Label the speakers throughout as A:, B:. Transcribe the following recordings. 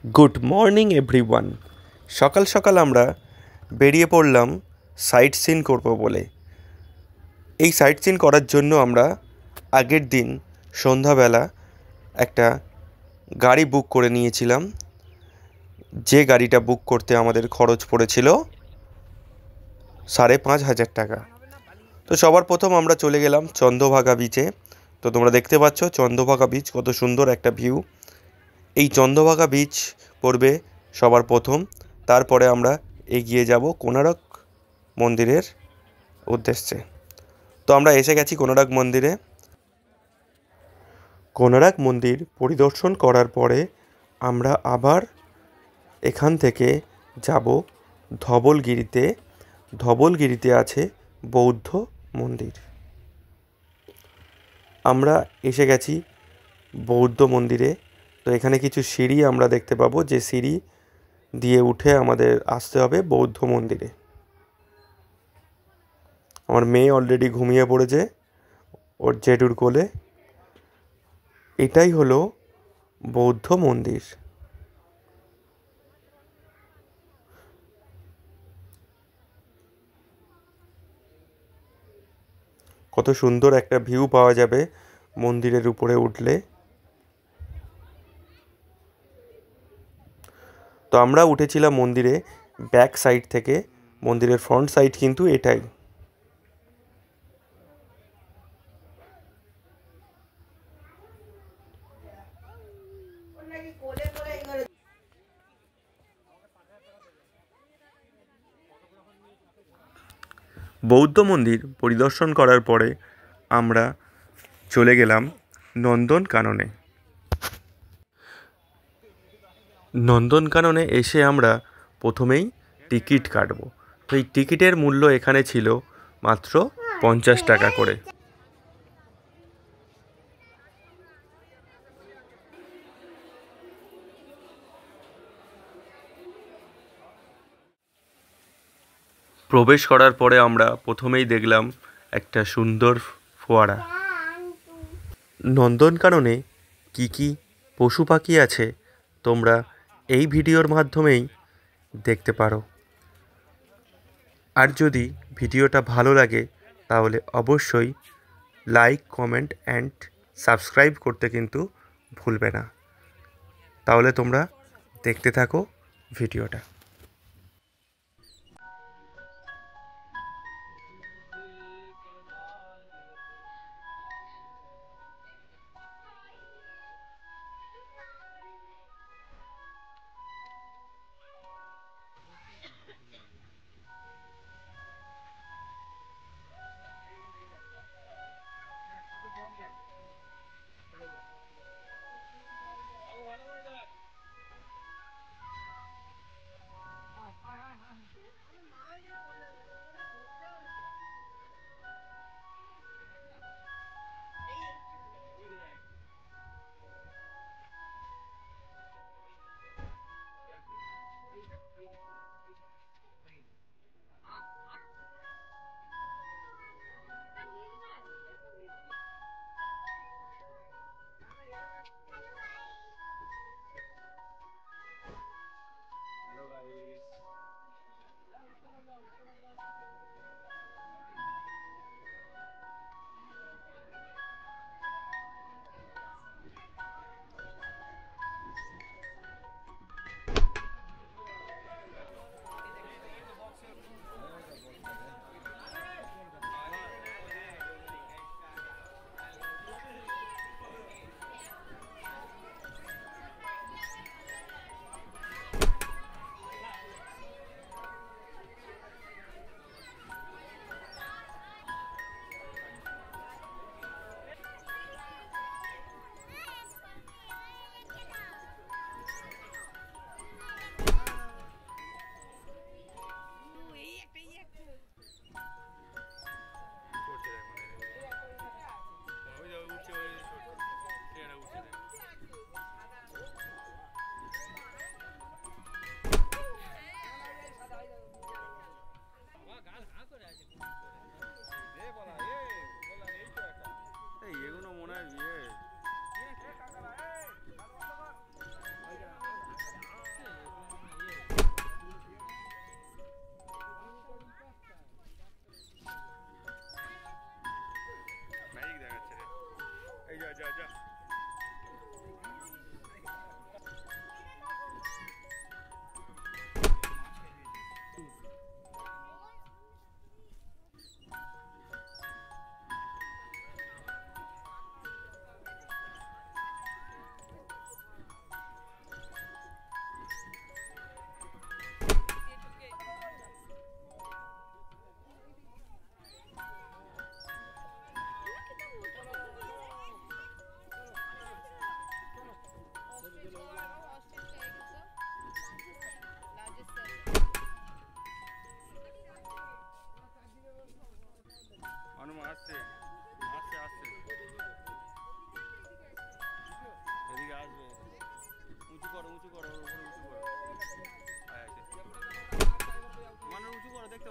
A: Good morning everyone. সকাল সকাল আমরা বেরিয়ে পড়লাম সাইট সিন করবো বলে। এই সাইট সিন করার জন্য আমরা আগের দিন সন্ধ্যাবেলা একটা গাড়ি বুক করে নিয়েছিলাম, যে গাড়িটা বুক করতে আমাদের খরচ পড়েছিল 5,500 টাকা। তো সবার প্রথম আমরা চলে গেলাম চন্দ্রভাগা বিচে। তো তোমরা দেখতে পাচ্ছ চন্দ্রভাগা বিচ কত সুন্দর একটা ভিউ। এই চন্দ্রভাগা বিচ পড়বে সবার প্রথম, তারপরে আমরা এগিয়ে যাব কোণারক মন্দিরের উদ্দেশ্যে। তো আমরা এসে গেছি কোণারক মন্দিরে। কোণারক মন্দির পরিদর্শন করার পরে আমরা আবার এখান থেকে যাব ধবলগিরিতে। ধবলগিরিতে আছে বৌদ্ধ মন্দির। আমরা এসে গেছি বৌদ্ধ মন্দিরে। তো এখানে কিছু সিঁড়ি আমরা দেখতে পাবো, যে সিঁড়ি দিয়ে উঠে আমাদের আসতে হবে বৌদ্ধ মন্দিরে। আমার মেয়ে অলরেডি ঘুমিয়ে পড়েছে ওর জেঠুর কোলে। এটাই হলো বৌদ্ধ মন্দির। কত সুন্দর একটা ভিউ পাওয়া যাবে মন্দিরের উপরে উঠলে। তো আমরা উঠেছিলাম মন্দিরে ব্যাক সাইড থেকে, মন্দিরের ফ্রন্ট সাইড কিন্তু এটাই। বৌদ্ধ মন্দির পরিদর্শন করার পরে আমরা চলে গেলাম নন্দনকাননে। নন্দনকাননে এসে আমরা প্রথমেই টিকিট কাটব। তো এই টিকিটের মূল্য এখানে ছিল মাত্র 50 টাকা করে। প্রবেশ করার পরে আমরা প্রথমেই দেখলাম একটা সুন্দর ফোয়ারা। নন্দনকাননে কি কি পশু পাখি আছে তোমরা এই ভিডিওর মাধ্যমেই দেখতে পারো। আর যদি ভিডিওটা ভালো লাগে তাহলে অবশ্যই লাইক, কমেন্ট অ্যান্ড সাবস্ক্রাইব করতে কিন্তু ভুলবে না। তাহলে তোমরা দেখতে থাকো ভিডিওটা।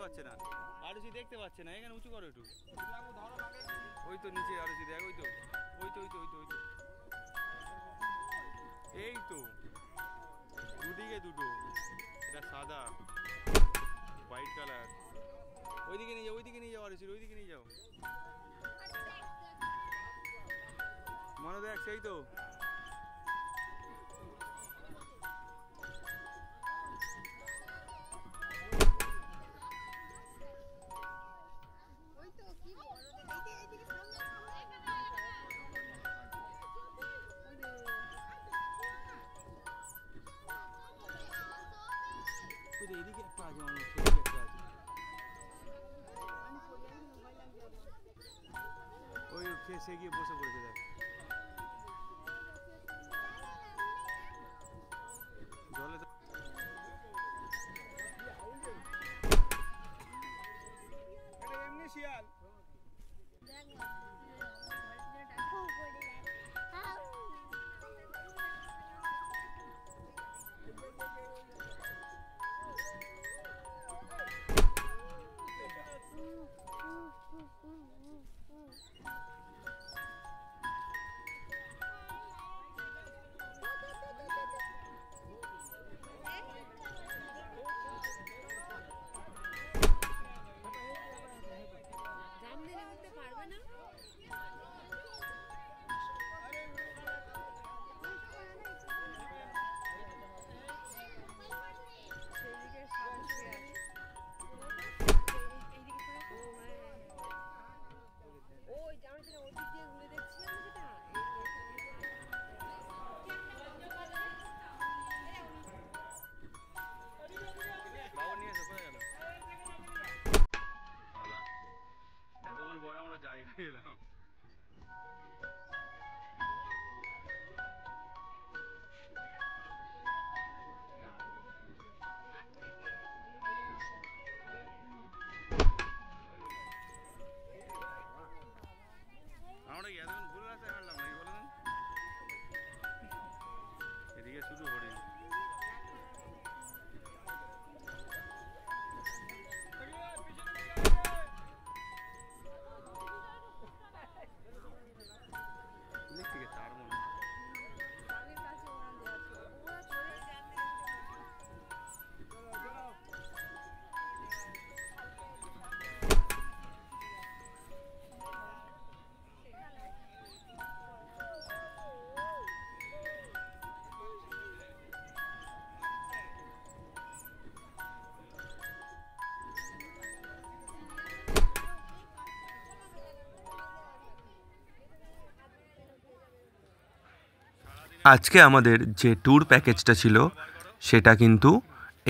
A: পাচ্ছে না, আরুষি দেখতে পাচ্ছে না, এখানে উঁচু করো একটু। ওই তো নিচে আরুষি দেখ, ওই তো ওই তো ওই তো ওই তো ওই তো এই তো দুদিকে দুটো, এটা সাদা হোয়াইট কালার। ওইদিকে নিয়ে যাও, ওইদিকে নিয়ে যাও আরুষির, ওইদিকে নিয়ে যাও। মনে দেখ সেই তো এদিকে একটা আছে, মানুষ এদিকে একটা আছে, ওই সে গিয়ে বসে পড়েছে দেখ। জলে তো এমনি শিয়াল আমরা কি এতক্ষণ ভুল রাস্তায় হাঁটলাম নাকি বলে দেন? এদিকে শুধু হরিণ। ইলেকট্রিকের তার মনে হয়। আজকে আমাদের যে ট্যুর প্যাকেজটা ছিল সেটা কিন্তু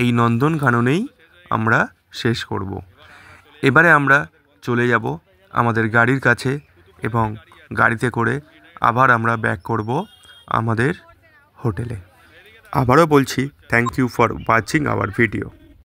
A: এই নন্দনকাননেই আমরা শেষ করব। এবারে আমরা চলে যাব আমাদের গাড়ির কাছে এবং গাড়িতে করে আবার আমরা ব্যাক করব আমাদের হোটেলে। আবারও বলছি, thank you for watching our video.